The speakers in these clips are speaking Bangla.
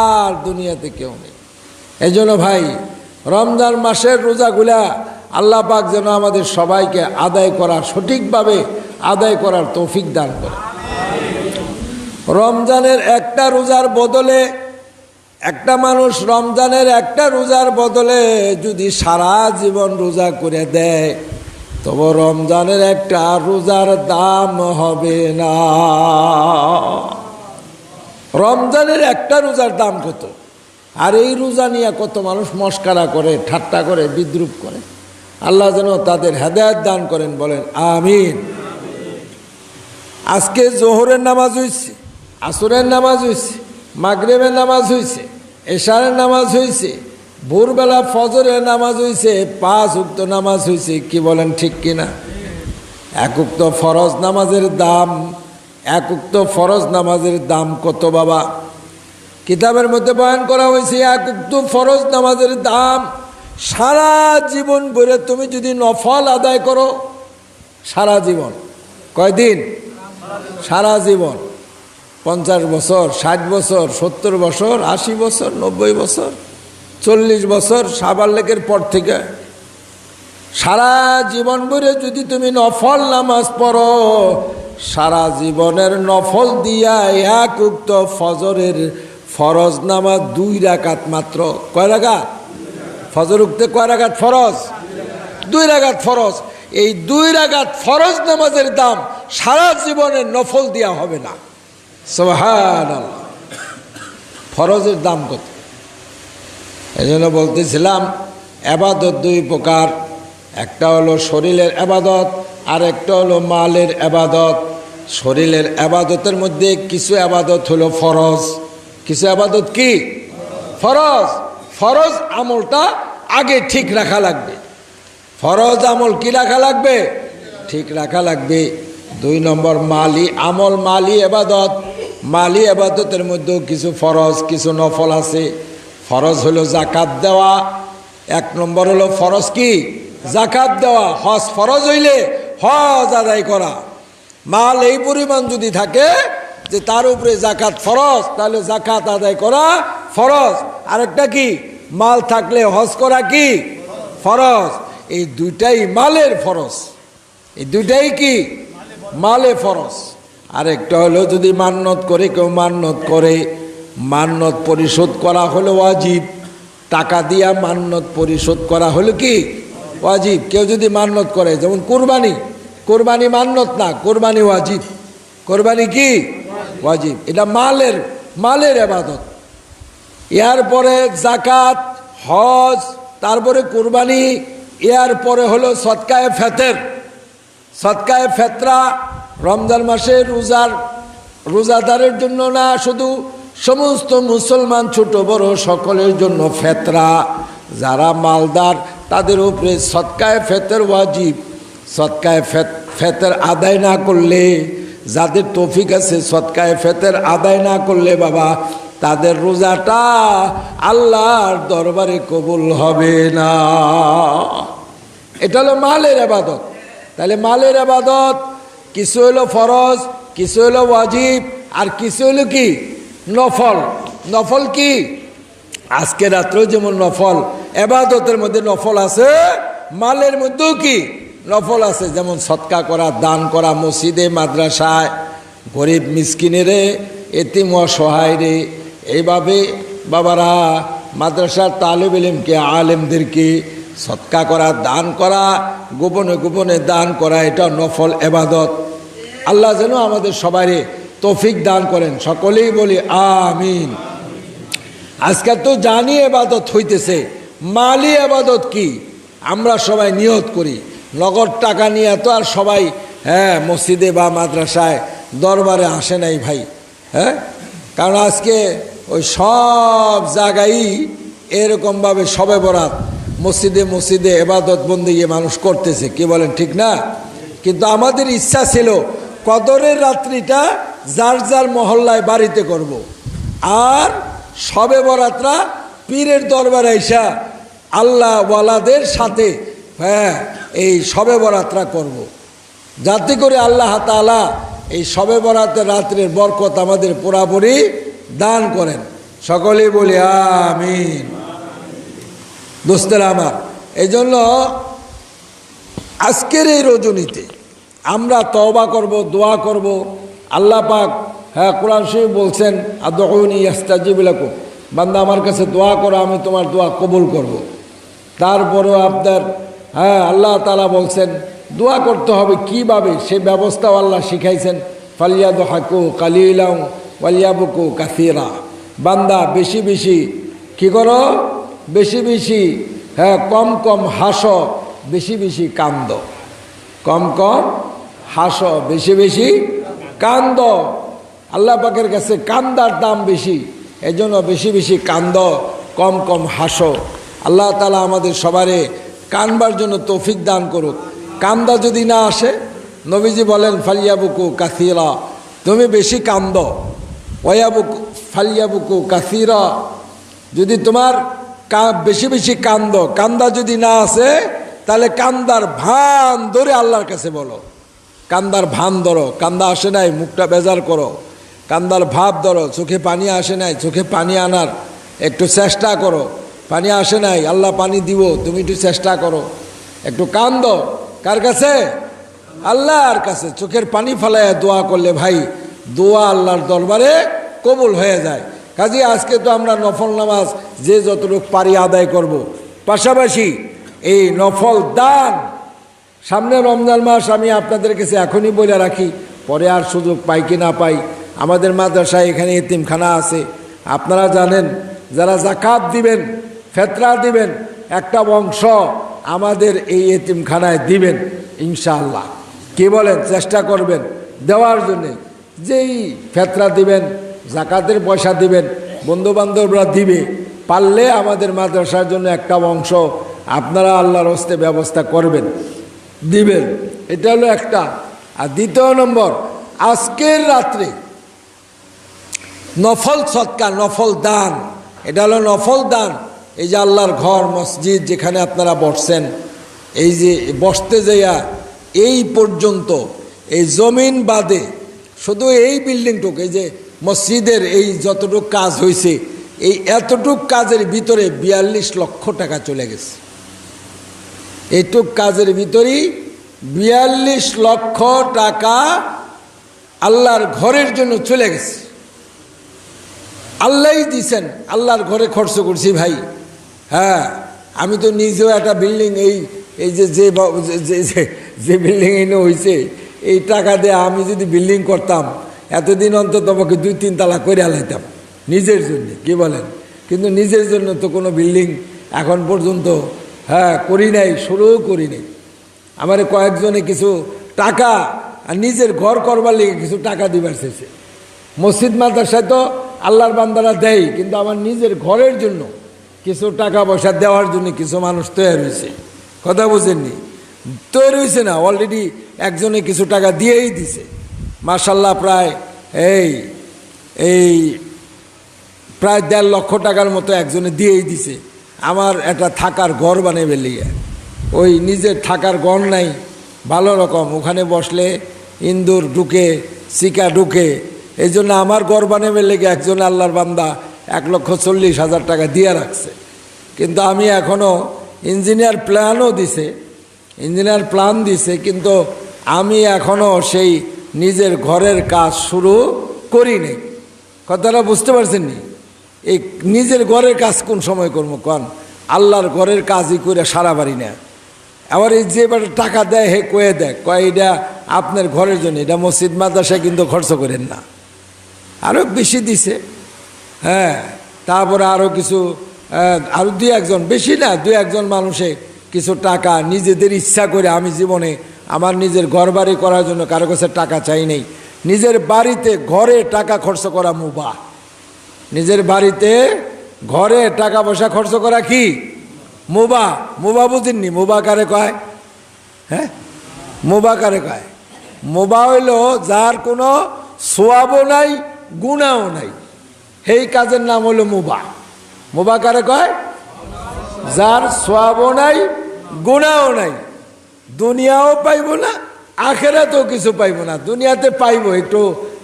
আর দুনিয়াতে কেউ নেই। এই জন্য ভাই, রমজান মাসের রোজাগুলা আল্লাহ পাক যেন আমাদের সবাইকে আদায় করা, সঠিকভাবে আদায় করার তৌফিক দান করে। রমজানের একটা রোজার বদলে, একটা মানুষ রমজানের একটা রোজার বদলে যদি সারা জীবন রোজা করে দেয়, তবে রমজানের একটা রোজার দাম হবে না। রমজানের একটা রোজার দাম কত? আর এই রোজা নিয়ে কত মানুষ মস্কারা করে, ঠাট্টা করে, বিদ্রুপ করে। আল্লাহ যেন তাদের হেদায়েত দান করেন, বলেন আমিন। আজকে জোহরের নামাজ হয়েছে, আসরের নামাজ হয়েছে, মাগরিবের নামাজ হয়েছে, এশারের নামাজ হয়েছে, ভোরবেলা ফজরের নামাজ হয়েছে, 5 ওয়াক্ত নামাজ হয়েছে। কি বলেন, ঠিক কিনা? এক ওয়াক্ত ফরজ নামাজের দাম, এক ওয়াক্ত ফরজ নামাজের দাম কত বাবা? কিতাবের মধ্যে বয়ান করা হয়েছে এক ওয়াক্ত ফরজ নামাজের দাম সারা জীবন ভরে তুমি যদি নফল আদায় করো, সারা জীবন, কয়দিন? সারা জীবন, 50 বছর, 60 বছর, 70 বছর, 80 বছর, 90 বছর, 40 বছর, সাবাল্যকের পর থেকে সারা জীবন ভরে যদি তুমি নফল নামাজ পড়ো, সারা জীবনের নফল দিয়া এক ওয়াক্ত ফজরের ফরজ নামাজ 2 রাকাত মাত্র। কয় রাকাত? ফজর উঠতে কয় রাকাত ফরজ? 2 রাকাত ফরজ। এই 2 রাকাত ফরজ নামাজের দাম সারা জীবনের নফল দেওয়া হবে না। সুবহানাল্লাহ। ফরজের দাম কত? এই জন্য বলতেছিলাম, এবাদত 2 প্রকার, একটা হলো শরীরের এবাদত, আর একটা হলো মালের এবাদত। শরীরের এবাদতের মধ্যে কিছু এবাদত হলো ফরজ, কিছু এবাদত কি ফরজ। ফরজ আমলটা আগে ঠিক রাখা লাগবে। ফরজ আমল কি রাখা লাগবে? ঠিক রাখা লাগবে। 2 নম্বর মালি আমল, মালি এবাদত। মালি এবাদতের মধ্যেও কিছু ফরজ, কিছু নফল আছে। ফরজ হলো জাকাত দেওয়া। 1 নম্বর হলো ফরজ কি? জাকাত দেওয়া। হজ ফরজ হইলে হজ আদায় করা। মাল এই পরিমাণ যদি থাকে যে তার উপরে জাকাত ফরজ, তাহলে জাকাত আদায় করা ফরজ। আরেকটা কি? মাল থাকলে হজ করা কি ফরজ। এই দুইটাই মালের ফরজ, এই দুইটাই কি মালে ফরজ। আরেকটা হলো যদি মান্নত করে কেউ, মান্নত করে, মান্নত পরিশোধ করা হলো ওয়াজিব। টাকা দিয়া মান্নত পরিশোধ করা হলো কি ওয়াজিব। কেউ যদি মান্নত করে, যেমন কোরবানি, কোরবানি মান্নত না, কোরবানি ওয়াজিব। কোরবানি কি ওয়াজিব, এটা মালের ইবাদত। এর পরে জাকাত, হজ, তারপরে কোরবানি, এর পরে হলো সদকায়ে ফেতর। সদকায়ে ফেতরা রমজান মাসে রোজাদারের জন্য না, শুধু সমস্ত মুসলমান ছোট বড় সকলের জন্য ফেতরা। যারা মালদার তাদের উপরে সদকায়ে ফেতর ওয়াজিব। সদকায়ে ফেতর আদায় না করলে, যাদের তৌফিক আছে সদকায়ে ফেতর আদায় না করলে বাবা, তাদের রোজাটা আল্লাহর দরবারে কবুল হবে না। এটা হলো মালের ইবাদত। তাহলে মালের ইবাদত কিছু হলো ফরজ, কিছু হলো ওয়াজিব, আর কিছু হলো কি নফল। নফল কি? আজকে রাত্রেও যেমন নফল ইবাদতের মধ্যে নফল আছে, মালের মধ্যেও কি নফল আছে। যেমন সদকা করা, দান করা, মসজিদে মাদ্রাসায় গরিব মিসকিনেরে, এতিম অসহায় রে, এইভাবে বাবারা মাদ্রাসার তালিব ইলমকে, আলেমদেরকে সদকা করা, দান করা, গোপনে গোপনে দান করা, এটা নফল ইবাদত। আল্লাহ যেন আমাদের সবাইরে তৌফিক দান করেন, সকলেই বলি আমিন। আজকে তো জানি ইবাদত হইতেছে, মালি ইবাদত কি আমরা সবাই নিয়ত করি। নগদ টাকা নিয়ে তো আর সবাই মসজিদে বা মাদ্রাসায় দরবারে আসে নাই ভাই। কারণ আজকে ওই সব জায়গায় এরকমভাবে শবে বরাত মসজিদে মসজিদে ইবাদত বন্দেগী মানুষ করতেছে। কি বলেন, ঠিক না? কিন্তু আমাদের ইচ্ছা ছিল কদরের রাত্রিটা যার যার মহল্লায় বাড়িতে করব। আর শবে বরাতরা পীরের দরবারে আইসা আল্লাহ ওয়ালাদের সাথে এই শবে বরাতরা করব, যাতে করে আল্লাহ তাআলা এই শবে বরাতের রাত্রের বরকত আমাদের পুরাপুরি দান করেন। সকলেই বলি আমিন। দোস্তেরা আমার, এই জন্য আজকের এই রজনীতে আমরা তওবা করব, দোয়া করব। আল্লাহ পাক কোরআন শরীফ বলছেন আদউনি আস্তাজিব লাকুম, বান্দা আমার কাছে দোয়া করো, আমি তোমার দোয়া কবুল করব। তারপরেও আপনার আল্লাহ তাআলা বলছেন দোয়া করতে হবে কিভাবে, সে ব্যবস্থাও আল্লাহ শিখাইছেন। ফালিয়াদহাকু কালিলান ওয়ালিয়াবকু কাসীরা, বান্দা বেশি বেশি কি করো, বেশি বেশি কম কম হাসো, বেশি বেশি কান্দ। কম কম হাসো, বেশি বেশি কান্দ। আল্লাহ পাকের কাছে কান্দার দাম বেশি, এই জন্য বেশি বেশি কান্দ, কম কম হাসো। আল্লাহ তাআলা আমাদের সবারে কানবার জন্য তৌফিক দান করুক। কান্দা যদি না আসে, নবীজি বলেন ফালিয়াবুকু কাসীরা, তুমি বেশি কান্দ। ওয়াবুকু ফালিয়াবুকু কাসীরা, যদি তোমার বেশি বেশি কান্দ, কান্দা যদি না আসে তাহলে কান্দার ভান ধরে আল্লাহর কাছে বলো। কান্দার ভান ধরো, কান্দা আসে নাই মুখটা বেজার করো, কান্দার ভাব ধরো, চোখে পানি আসে নাই চোখে পানি আনার একটু চেষ্টা করো। পানি আসে নাই, আল্লাহ পানি দিব, তুমি একটু চেষ্টা করো, একটু কান্দ। কার কাছে? আল্লাহর কাছে। চোখের পানি ফেলায় দোয়া করলে ভাই দোয়া আল্লাহর দরবারে কবুল হয়ে যায়। কাজে আজকে তো আমরা নফল নামাজ যে যতটুকু পারি আদায় করব। পাশাপাশি এই নফল দান, সামনে রমজান মাস, আমি আপনাদের কাছে এখনই বলে রাখি, পরে আর সুযোগ পাই কি না পাই, আমাদের মাদ্রাসায় এখানে এতিমখানা আছে। আপনারা জানেন, যারা যাকাত দিবেন, ফেতরা দিবেন, একটা অংশ আমাদের এই এতিমখানায় দিবেন ইনশাআল্লাহ। কি বলেন? চেষ্টা করবেন দেওয়ার জন্যে। যেই ফেতরা দিবেন, যাকাতের পয়সা দিবেন, বন্ধুবান্ধবরা দিবে, পারলে আমাদের মাদ্রাসার জন্য একটা অংশ আপনারা আল্লাহর হস্তে ব্যবস্থা করবেন, দিবেন। এটা হলো একটা। আর দ্বিতীয় নম্বর, আজকের রাত্রে নফল সৎকার, নফল দান, এটা হলো নফল দান। এই যে আল্লাহর ঘর, মসজিদ যেখানে আপনারা বসছেন, এই যে বসতে যাইয়া এই পর্যন্ত এই জমিন বাদে শুধু এই বিল্ডিংটুক, এই যে মসজিদের এই যতটুক কাজ হয়েছে, এই এতটুক কাজের ভিতরে 42 লক্ষ টাকা চলে গেছে। এইটুক কাজের ভিতরেই 42 লক্ষ টাকা আল্লাহর ঘরের জন্য চলে গেছে। আল্লাহই দিছেন, আল্লাহর ঘরে খরচ করছি ভাই। আমি তো নিজেও একটা বিল্ডিং, এই যে বিল্ডিং এনে হয়েছে, এই টাকা দিয়ে আমি যদি বিল্ডিং করতাম, এতদিন অন্তত আমাকে 2-3 তালা করে আলাইতাম নিজের জন্য। কি বলেন? কিন্তু নিজের জন্য তো কোনো বিল্ডিং এখন পর্যন্ত করি নাই, শুরুও করি নাই। আমার কয়েকজনে কিছু টাকা আর নিজের ঘর করবার লেগে কিছু টাকা দিবার চাইছে। মসজিদ মাদ্রাসায় তো আল্লাহর বান্দারা দেয়, কিন্তু আমার নিজের ঘরের জন্য কিছু টাকা পয়সা দেওয়ার জন্য কিছু মানুষ তৈরি হয়েছে। কথা বুঝেননি? তৈরি হয়েছে না, অলরেডি একজনে কিছু টাকা দিয়েই দিছে। মাশাল্লাহ, প্রায় প্রায় 1.5 লক্ষ টাকার মতো একজনে দিয়েই দিছে আমার একটা থাকার ঘর বানিয়ে বেলিয়ে। ওই নিজের থাকার ঘর নাই ভালো রকম, ওখানে বসলে ইন্দুর ঢুকে, চিকা ঢুকে। এই জন্য আমার ঘর বানিয়ে লেগে একজন আল্লাহর বান্দা 1,40,000 টাকা দিয়ে রাখছে। কিন্তু আমি এখনও ইঞ্জিনিয়ার প্ল্যান দিছে, কিন্তু আমি এখনও সেই নিজের ঘরের কাজ শুরু করি নাই। কথাটা বুঝতে পারছেন নি? এই নিজের ঘরের কাজ কোন সময় করবো কন? আল্লাহর ঘরের কাজই করে সারা বাড়ি না। আবার এই যে টাকা দেয়, হে কয়ে দেয়, এটা আপনার ঘরের জন্য, এটা মসজিদ মাদ্রাসায় কিন্তু খরচ করেন না। আরও বেশি দিছে। তারপরে আরও কিছু, আরও 2-1 বেশি না, 2-1 মানুষে কিছু টাকা নিজেদের ইচ্ছা করে। আমি জীবনে আমার নিজের ঘর বাড়ি করার জন্য কারো কাছে টাকা চাই নেই। নিজের বাড়িতে ঘরে টাকা খরচ করা মুবাহ। নিজের বাড়িতে ঘরে টাকা পয়সা খরচ করা কি মুবাহ? মুবাহ বুঝেননি? মুবাহ কারে কয়? মুবাহ কারে কয়? মুবাহ হইল যার কোনো সোয়াবও নাই, গুনাও নাই, সেই কাজের নাম হলো মুবাহ। মুবাহ কারে কয়? যার সোয়াবও নাই, গুনাও নাই, দুনিয়াও পাইব না, আখেরাতেও কিছু পাইব না। দুনিয়াতে পাইব একটু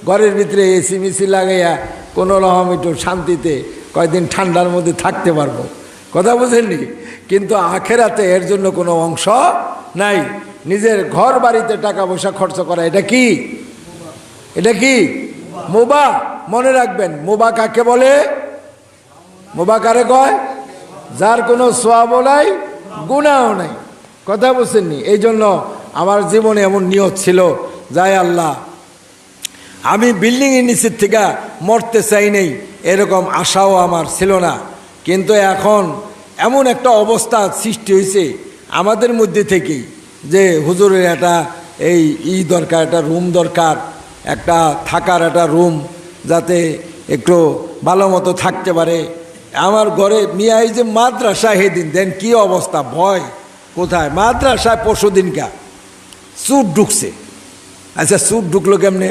ঘরের ভিতরে এসি মিসি লাগাইয়া কোনো রকম একটু শান্তিতে কয়দিন ঠান্ডার মধ্যে থাকতে পারবো, কথা বুঝেননি? কিন্তু আখেরাতে এর জন্য কোনো অংশ নাই। নিজের ঘর বাড়িতে টাকা পয়সা খরচ করা এটা কি? এটা কি মুবা? মনে রাখবেন, মুবা কাকে বলে? মুবা কারে কয়? যার কোনো সওয়াবও নাই, গুনাহও নাই, কথা বুঝছেননি? এই জন্য আমার জীবনে এমন নিয়ত ছিল, যাই আল্লাহ আমি বিল্ডিংয়ের নিচের থেকে মরতে চাই নেই, এরকম আশাও আমার ছিল না। কিন্তু এখন এমন একটা অবস্থা সৃষ্টি হয়েছে আমাদের মধ্যে থেকেই যে হুজুরের একটা দরকার, একটা রুম দরকার, একটা থাকার একটা রুম, যাতে একটু ভালো মতো থাকতে পারে। আমার ঘরে মিয়া এই যে মাদ্রাসা হেদিন দেন কি অবস্থা, ভয় কোথায়? মাদ্রাসায় পরশু দিনকা চুর ঢুকছে। আচ্ছা চুর ঢুকলো কেমনে?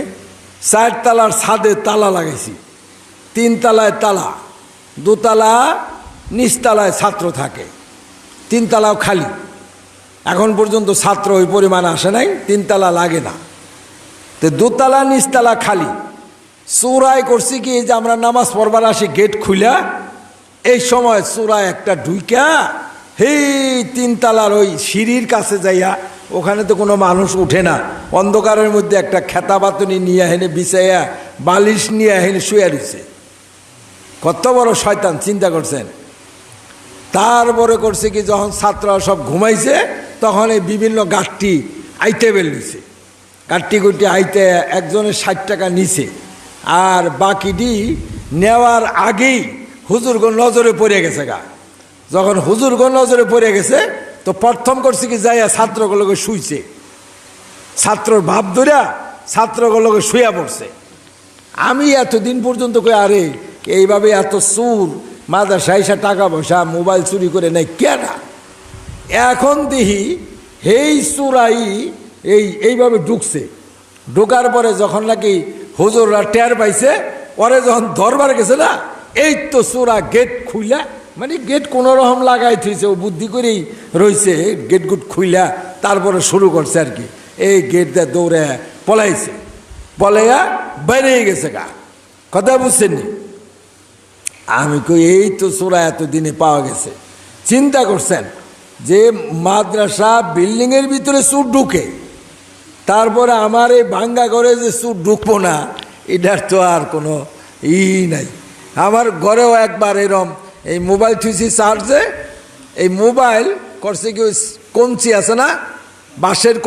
4 তলার ছাদে তালা লাগাইছি, 3 তলায় তালা, 2 তলা নিচতলায় ছাত্র থাকে, 3 তলাও খালি। এখন পর্যন্ত ছাত্র ওই পরিমাণ আসে নাই, 3 তলা লাগে না, তো 2 তলা নিচতলা খালি। চোরাই করছি কি, যে আমরা নামাজ পড়বার আসি গেট খুলা, এই সময় চোরাই একটা ঢুইকা হেই 3 তলার ওই সিঁড়ির কাছে যাইয়া, ওখানে তো কোনো মানুষ উঠে না, অন্ধকারের মধ্যে একটা খেতা বাতনি নিয়ে হেনে বিছাইয়া বালিশ নিয়ে হেনে শুয়ে রয়েছে। কত বড় শয়তান, চিন্তা করছেন? তারপরে করছে কি, যখন ছাত্ররা সব ঘুমাইছে তখন এই বিভিন্ন গাঠটি আইতে বেরিয়েছে, গাঠটি গুটি আইতে একজনের 60 টাকা নিছে, আর বাকিটি নেওয়ার আগেই হুজুরগণ নজরে পড়ে গেছে গা। যখন হুজুরগণ নজরে পড়ে গেছে তো প্রথম করছে কি, যাইয়া ছাত্রগুলোকে শুইছে, ছাত্রর ভাব ধরিয়া ছাত্রগুলোকে শুয়া পড়ছে। আমি এতদিন পর্যন্ত কই, আরে এইভাবে এত চুর মাদ্রাসায় এসে টাকা পয়সা মোবাইল চুরি করে নেয় কেন? এখন দেখি এই চুরাই এইভাবে ঢুকছে। ঢোকার পরে যখন নাকি হুজুররা টের পাইছে, পরে যখন ধরবার গেছে না, এই তো চোরা গেট খুইলা, মানে গেট কোনো রকম লাগাই থইছে, ও বুদ্ধি করেই রয়েছে, গেট গুট খুইলা তারপরে শুরু করছে আর কি। এই গেট দিয়ে দৌড়ে পলাইছে, পলাইয়া বাইরে গেছে গা, কথা বুঝছেননি? আমি কই এই তো চোরা এতদিনে পাওয়া গেছে। চিন্তা করছেন যে মাদ্রাসা বিল্ডিংয়ের ভিতরে চোর ঢুকে, তারপরে আমার এই ভাঙ্গা ঘরে যে চোর ঢুকবো না, এটার তো আর কোনো নাই। আমার ঘরেও একবার এরম এই মোবাইল থুইছি চার্জে, এই মোবাইল করছে কি, ওই কঞ্চি আছে না, বাঁশের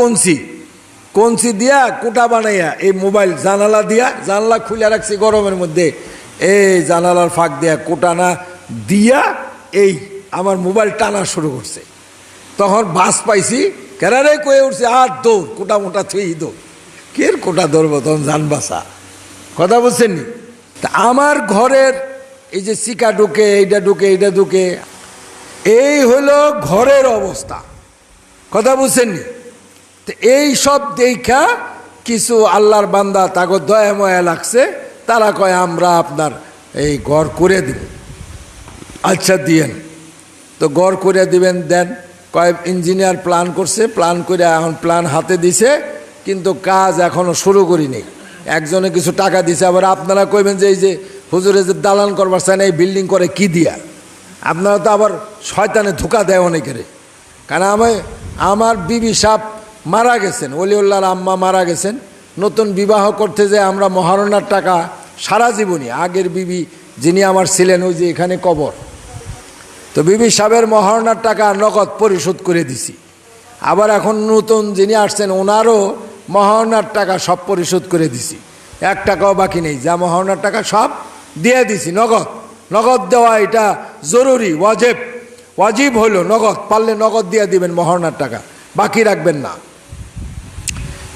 কঞ্চি দিয়া কুটা বানাইয়া এই মোবাইল জানালা দিয়া, জানালা খুলে রাখছি গরমের মধ্যে, এই জানালার ফাঁক দিয়া কোটানা দিয়া এই আমার মোবাইল টানা শুরু করছে। তখন বাস পাইছি, কেরারে কয়ে উঠছে, আর দৌড়, কোটা মোটা থুই দৌড়। কের কোটা ধরবো, তখন জান বাসা, কথা বলছেননি? তা আমার ঘরের এই যে চিকা ঢুকে, এইটা ঢুকে, এইটা ঢুকে, এই হলো ঘরের অবস্থা, কথা বুঝছেননি? তো এই সব দেখা কিছু আল্লাহর বান্দা তাকে দয়া ময়া লাগছে, তারা কয় আমরা আপনার এই ঘর করে দিব। আচ্ছা দিয়েন, তো ঘর করে দিবেন, দেন। কয় ইঞ্জিনিয়ার প্ল্যান করছে, প্ল্যান করে এখন প্ল্যান হাতে দিছে, কিন্তু কাজ এখনও শুরু করি নেই। একজনে কিছু টাকা দিছে, আবার আপনারা কইবেন যে এই যে হুজুরে যে দালান করবার চায় না, এই বিল্ডিং করে কি দিয়া? আপনারা তো আবার শয়তানে ধোকা দেয় অনেকের। কারণ আমার বিবি সাহেব মারা গেছেন, ওলিউল্লাহর আম্মা মারা গেছেন, নতুন বিবাহ করতে যে আমরা মহারণার টাকা সারা জীবনই, আগের বিবি যিনি আমার ছিলেন ওই যে এখানে কবর, তো বিবি সাহেবের মহারণার টাকা নগদ পরিশোধ করে দিছি। আবার এখন নতুন যিনি আসছেন ওনারও মহারণার টাকা সব পরিশোধ করে দিছি, 1 টাকাও বাকি নেই, যা মহারণার টাকা সব দিয়ে দিছি নগদ দেওয়া এটা জরুরি, ওয়াজিব হলো, নগদ পারলে নগদ দিয়ে দিবেন, মহারণার টাকা বাকি রাখবেন না।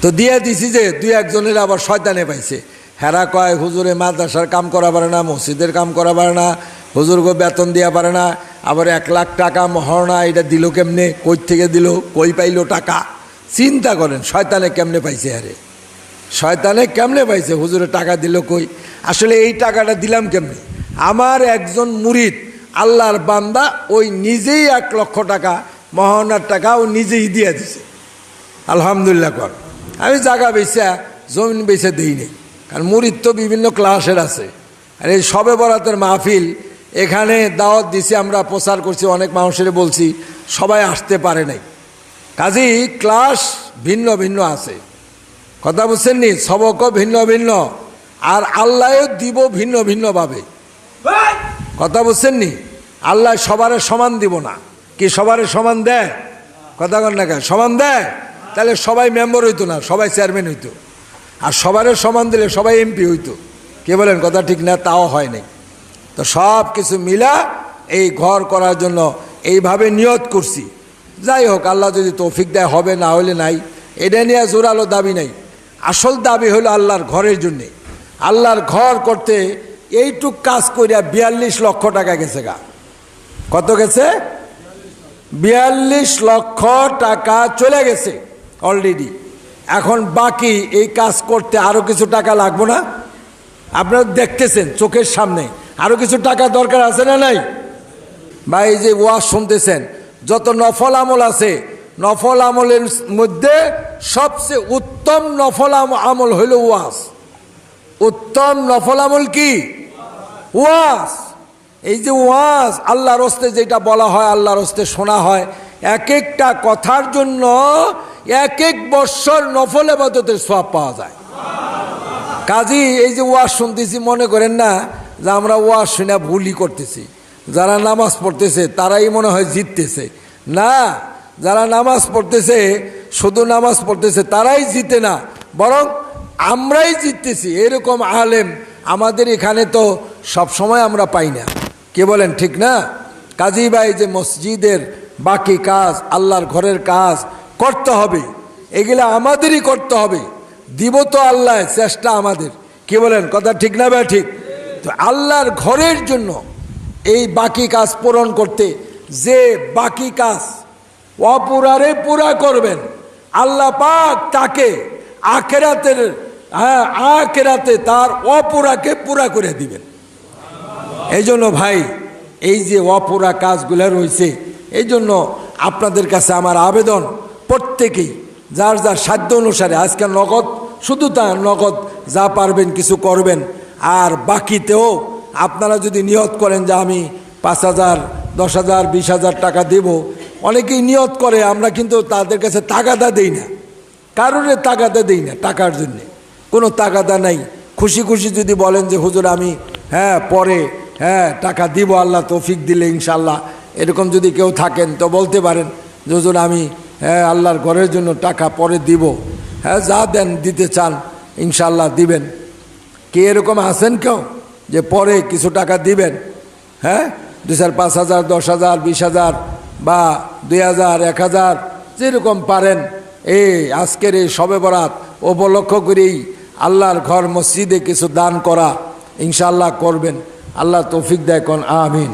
তো দিয়ে দিছি, যে 2-1 জনের আবার শয়তানে পাইছে, হেরা কয় হুজুরে মাদ্রাসার কাম করা পারে না, মসজিদের কাম করা পারে না, হুজুরকে বেতন দেওয়া পারে না, আবার 1 লাখ টাকা মহারণা, এটা দিল কেমনে, কই থেকে দিল, কই পাইল টাকা? চিন্তা করেন শয়তানে কেমনে পাইছে, আরে শয়তানে কেমনে পাইছে, হুজুরে টাকা দিল কই? আসলে এই টাকাটা দিলাম কেমনে? আমার একজন মুরিদ আল্লাহর বান্দা, ওই নিজেই 1 লক্ষ টাকা মহারণার টাকা ও নিজেই দিয়ে দিছে, আলহামদুলিল্লাহ কর। আমি জায়গা বেচা, জমিন বেচা দিই নেই, কারণ মুরিদ তো বিভিন্ন ক্লাসের আছে। আর এই শবে বরাতের মাহফিল, এখানে দাওয়াত দিছি, আমরা প্রচার করছি, অনেক মানুষের বলছি, সবাই আসতে পারে নাই। কাজেই ক্লাস ভিন্ন ভিন্ন আছে, কথা বুঝছেন নি, সবকও ভিন্ন ভিন্ন, আর আল্লাহও দিব ভিন্ন ভিন্নভাবে, কথা বুঝছেন নি। আল্লাহ সবারে সমান দিব না, কি সবারে সমান দেয়? কথা কন না কেন? সমান দেয়, তাহলে সবাই মেম্বার হইতো না, সবাই চেয়ারম্যান হইতো। আর সবারে সমান দিলে সবাই এমপি হইতো। কে বলেন কথা ঠিক না? তাও হয় নাই। তো সব কিছু মিলা এই ঘর করার জন্য এইভাবে নিয়ত করছি। যাই হোক, আল্লাহ যদি তৌফিক দেয় হবে, না হলে নাই। এটা নিয়ে জোরালো দাবি নাই। আসল দাবি হলো আল্লাহর ঘরের জন্যে। আল্লাহর ঘর করতে এইটুক কাজ করিয়া 42 লক্ষ টাকা গেছে গা। কত গেছে? 42 লক্ষ টাকা চলে গেছে অলরেডি। এখন বাকি এই কাজ করতে আরও কিছু টাকা লাগবে না? আপনারা দেখতেছেন চোখের সামনে, আরও কিছু টাকা দরকার আছে না নাই? বা এই যে ওয়াজ শুনতেছেন, যত নফল আমল আছে, নফল আমলের মধ্যে সবচেয়ে উত্তম নফল আমল হইল ওয়াজ। উত্তম নফল আমল কি? ওয়াজ। এই যে ওয়াজ, আল্লাহর হস্তে যেটা বলা হয়, আল্লাহর হস্তে শোনা হয়, এক একটা কথার জন্য 1 বৎসর নফল ইবাদতের সওয়াব পাওয়া যায়। কাজী এই যে ওয়াজ শুনতেছি, মনে করেন না যে আমরা ওয়াজ শুনে ভুলই করতেছি। যারা নামাজ পড়তেছে তারাই মনে হয় জিততেছে, না। যারা নামাজ পড়তেছে, শুধু নামাজ পড়তেছে, তারাই জিতে না, বরং আমরাই জিততেছি। এরকম আলেম আমাদের এখানে তো সব সময় আমরা পাই না। কে বলেন ঠিক না? কাজী ভাই, যে মসজিদের বাকি কাজ, আল্লাহর ঘরের কাজ করতে হবে, এগুলা আমাদেরই করতে হবে। দিব তো আল্লাহ, চেষ্টা আমাদের। কি বলেন কথা ঠিক না ভাই? ঠিক। তো আল্লাহর ঘরের জন্য এই বাকি কাজ পূরণ করতে, যে বাকি কাজ অপুরারে পুরা করবেন, আল্লাহ পাক তাকে আখেরাতে তার অপুরাকে পুরা করে দিবেন। এই জন্য ভাই, এই যে অপুরা কাজগুলো রয়েছে, এই জন্য আপনাদের কাছে আমার আবেদন, প্রত্যেকেই যার যার সাধ্য অনুসারে, আজকে নগদ, শুধু তা নগদ যা পারবেন কিছু করবেন। আর বাকিতেও আপনারা যদি নিয়ত করেন যে আমি 5,000, 10,000, 20,000 টাকা দেব, অনেকেই নিয়ত করে, আমরা কিন্তু তাদের কাছে তাগাদা দেই না, কারণে তাগাদা দেই না, টাকার জন্যে কোনো তাগাদা নাই। খুশি খুশি যদি বলেন যে হুজুর আমি পরে টাকা দিব, আল্লাহ তৌফিক দিলে ইনশাল্লাহ, এরকম যদি কেউ থাকেন তো বলতে পারেন যে হুজুর আমি আল্লাহর ঘরের জন্য টাকা পরে দিব। যা দেন, দিতে চান ইনশাল্লাহ দিবেন। কে এরকম আছেন কেউ যে পরে কিছু টাকা দিবেন? 2,000, 5,000, 10,000, 20,000 বা 2,000, 1,000, যেরকম পারেন। এই আজকের এই শবে বরাত উপলক্ষ করেই আল্লাহর ঘর মসজিদে কিছু দান করা ইনশাল্লাহ করবেন। আল্লাহ তৌফিক দেয় কোন, আমিন।